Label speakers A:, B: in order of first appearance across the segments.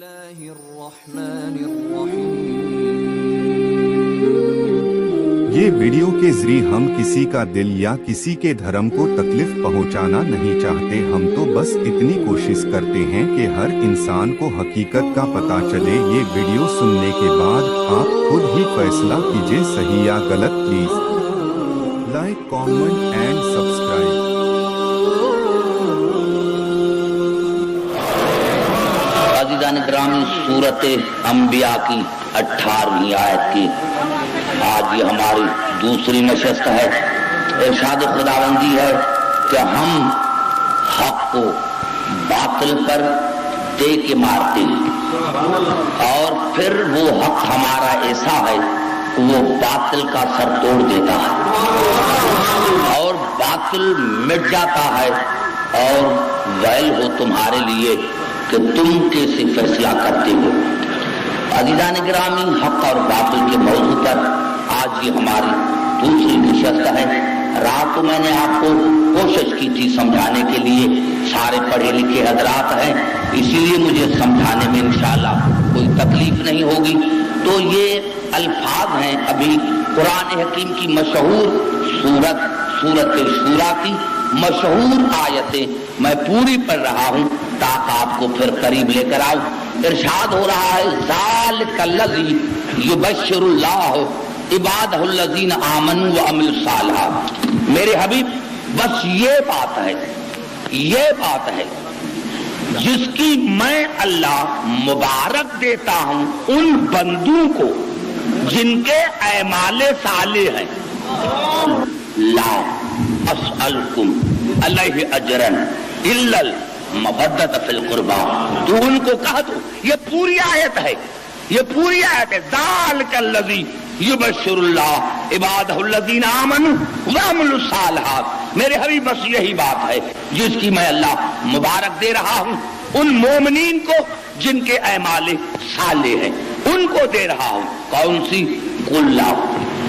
A: اللہ الرحمن الرحیم۔
B: یہ ویڈیو کے ذریعے ہم کسی کا دل یا کسی کے دھرم کو تکلیف پہنچانا نہیں چاہتے، ہم تو بس اتنی کوشش کرتے ہیں کہ ہر انسان کو حقیقت کا پتہ چلے۔ یہ ویڈیو سننے کے بعد آپ خود ہی فیصلہ کیجئے صحیح یا غلط۔ Please like, comment and subscribe.
C: عزیزان گرامی، سورت انبیاء کی 18ویں آیت کی آج یہ ہماری دوسری نشست ہے۔ ارشاد خداوندی ہے کہ ہم حق کو باطل پر دے کے مارتے ہیں اور پھر وہ حق ہمارا ایسا ہے وہ باطل کا سر توڑ دیتا ہے اور باطل مٹ جاتا ہے، اور ویل ہو تمہارے لیے کہ تم کیسے فیصلہ کرتے ہو۔ عزیزان گرامی، حق اور باطل کے موضوع پر آج یہ ہماری دوسری نشست ہے۔ رات کو میں نے آپ کو کوشش کی تھی سمجھانے کے لیے، سارے پڑھے لکھے حضرات ہیں، اسی لیے مجھے سمجھانے میں انشاءاللہ کوئی تکلیف نہیں ہوگی۔ تو یہ الفاظ ہیں ابھی قرآن حکیم کی مشہور سورت شورا کی مشہور آیتیں میں پوری پڑھ رہا ہوں تاکہ آپ کو پھر قریب لے کر آؤں۔ ارشاد ہو رہا ہے ذالک الذی یبشر اللہ عبادہ الذین آمنوا وعملوا الصالحات۔ میرے حبیب، بس یہ بات ہے جس کی میں اللہ مبارک دیتا ہوں ان بندوں کو جن کے اعمال صالح ہیں۔ لا اسألکم علیہ اجرا الا المودۃ فی القربی۔ تو ان کو کہہ دو، یہ پوری آیت ہے ذالک الذی یبشر اللہ عبادہ الذین آمنوا وعملوا الصالحات۔ میرے حبیب، بس یہی بات ہے جس کی میں اللہ مبارک دے رہا ہوں ان مومنین کو جن کے اعمال صالح ہیں، ان کو دے رہا ہوں۔ کون سی؟ قل لا،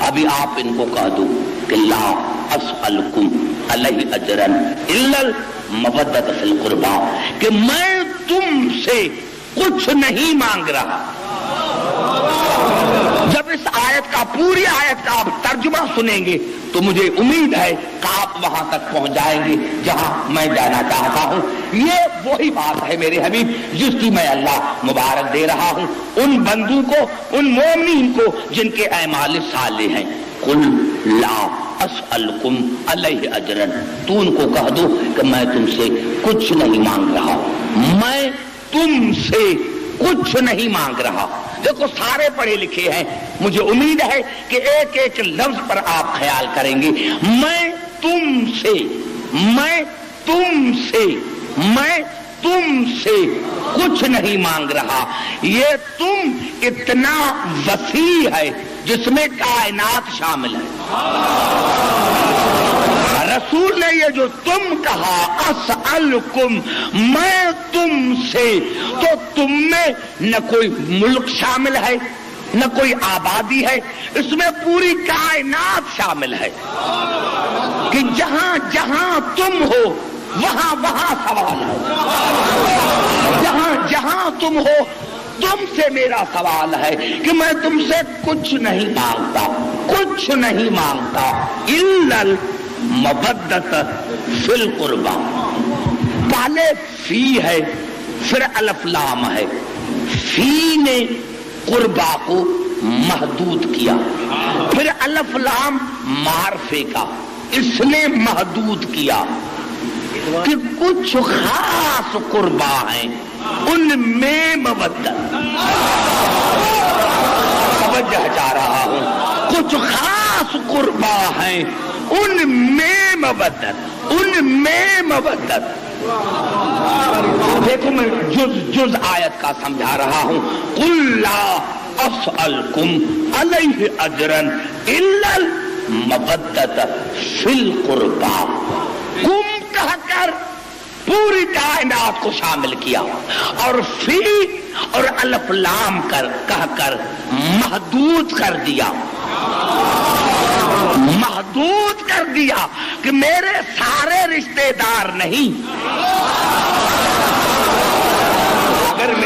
C: ابھی آپ ان کو کہہ دو کہ لا اسألکم علیہ اجرا الا المودۃ فی القربی، کہ میں تم سے کچھ نہیں مانگ رہا۔ جب اس آیت کا، پوری آیت کا آپ ترجمہ سنیں گے تو مجھے امید ہے کہ آپ وہاں تک پہنچ جائیں گے جہاں میں جانا چاہتا ہوں۔ یہ وہی بات ہے میرے حبیب جس کی میں اللہ مبارک دے رہا ہوں ان بندوں کو، ان مومنین کو جن کے اعمال صالح ہیں۔ قل لا اسألکم علیہ اجرا، تو ان کو کہہ دو کہ میں تم سے کچھ نہیں مانگ رہا، میں تم سے کچھ نہیں مانگ رہا۔ دیکھو، سارے پڑھے لکھے ہیں، مجھے امید ہے کہ ایک ایک لفظ پر آپ خیال کریں گے۔ میں تم سے کچھ نہیں مانگ رہا۔ یہ تم اتنا وسیع ہے جس میں کائنات شامل ہے۔ رسول نے یہ جو تم کہا اسألکم، میں تم سے، تو تم میں نہ کوئی ملک شامل ہے نہ کوئی آبادی ہے، اس میں پوری کائنات شامل ہے کہ جہاں جہاں تم ہو وہاں وہاں سوال ہے، جہاں جہاں تم ہو تم سے میرا سوال ہے کہ میں تم سے کچھ نہیں مانگتا الا المودۃ فی القربی۔ پہلے فی ہے، پھر الف لام ہے۔ فی نے قربا کو محدود کیا، پھر الف لام معرفے کا اس نے محدود کیا کہ کچھ خاص قربا ہیں ان میں مودت۔ توجہ چاہ رہا ہوں، کچھ خاص قربا ہیں ان میں مودت۔ دیکھو، میں جز آیت کا سمجھا رہا ہوں۔ قل لا اسألکم علیہ اجرا الا المودۃ فی القربی۔ کم کہہ کر پوری کائنات کو شامل کیا، اور فی اور الف لام کہہ کر محدود کر دیا کہ میرے سارے رشتہ دار نہیں، اگر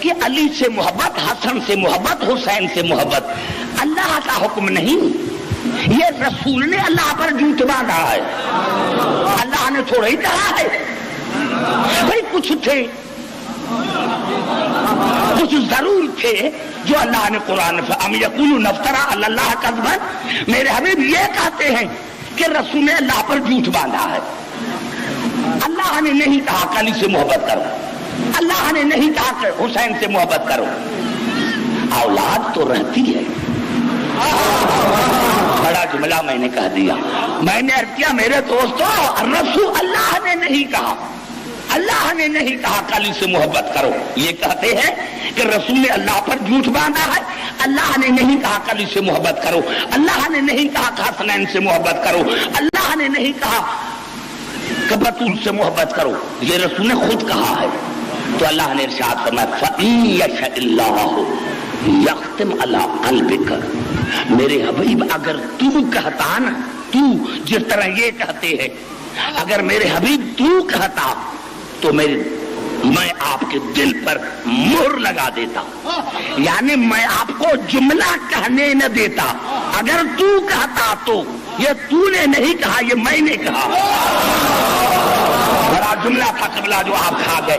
C: کہ علی سے محبت، حسن سے محبت، حسین سے محبت اللہ کا حکم نہیں، یہ رسول نے اللہ پر جھوٹ باندھا ہے، اللہ نے تھوڑا ہی کہا ہے۔ بھائی کچھ تھے، کچھ ضرور تھے جو اللہ نے قرآن ام یقولون افترا علی اللہ کذبا، میرے حبیب یہ کہتے ہیں کہ رسول نے اللہ پر جھوٹ باندھا ہے۔ اللہ نے نہیں کہا کہ علی سے محبت کرو، اللہ نے نہیں کہا کہ حسین سے محبت کرو، اولاد تو رہتی ہے۔ بڑا جملہ میں نے کہہ دیا، میں نے عرض کیا میرے دوستو، رسول اللہ نے نہیں کہا، اللہ نے نہیں کہا کہ علی سے محبت کرو، یہ کہتے ہیں کہ رسول نے اللہ پر جھوٹ باندھا ہے، اللہ نے نہیں کہا کہ علی سے محبت کرو، اللہ نے نہیں کہا کہ حسنین سے محبت کرو، اللہ نے نہیں کہا کہ بطول سے محبت کرو، یہ رسول نے خود کہا ہے۔ تو اللہ نے ارشاد فرمایا فَإِن يَشَإِ اللَّهُ يَخْتِمْ عَلَىٰ قَلْبِكَ، میرے حبیب اگر تو کہتا نا، تو جس طرح یہ کہتے ہیں، اگر میرے حبیب تو کہتا تو میں آپ کے دل پر مہر لگا دیتا، یعنی میں آپ کو جملہ کہنے نہ دیتا، اگر تو کہتا تو، یہ تو نے نہیں کہا، یہ میں نے کہا۔ بڑا جملہ تھا قبلہ جو آپ کھا گئے،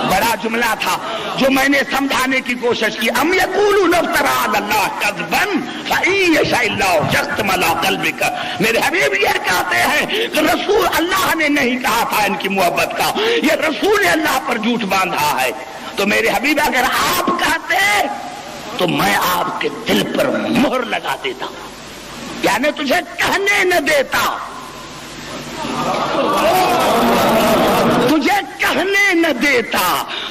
C: بڑا جملہ تھا جو میں نے سمجھانے کی کوشش کی۔ ام یقولون افترا علی اللہ کذبا فإن یشاء اللہ یختم علی قلبک، میرے حبیب یہ کہتے ہیں کہ رسول اللہ نے نہیں کہا تھا ان کی محبت کا، یہ رسول نے اللہ پر جھوٹ باندھا ہے۔ تو میرے حبیب اگر آپ کہتے تو میں آپ کے دل پر مہر لگا دیتا، یعنی تجھے کہنے نہ دیتا، تجھے کہنے نہ دیتا،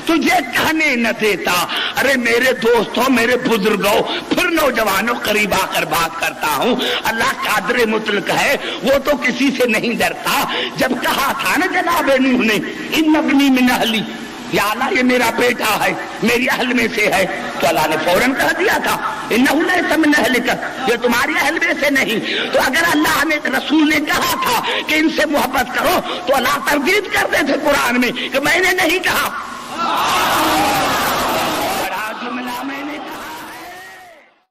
C: تجھے کہنے نہ دیتا۔ ارے میرے دوستوں، میرے بزرگوں، پھر نوجوانوں، قریب آ کر بات کرتا ہوں، اللہ قادر مطلق ہے، وہ تو کسی سے نہیں ڈرتا۔ جب کہا تھا نا جناب نوح نے ان ابنی من اہلی، یا اللہ یہ میرا بیٹا ہے، میری اہل میں سے ہے، تو اللہ نے فوراً کہہ دیا تھا انہ لیس من اہلک، یہ تمہاری اہل میں سے نہیں۔ تو اگر اللہ نے رسول نے کہا تھا کہ ان سے محبت کرو تو اللہ تردید کرتے تھے قرآن میں کہ میں نے نہیں کہا۔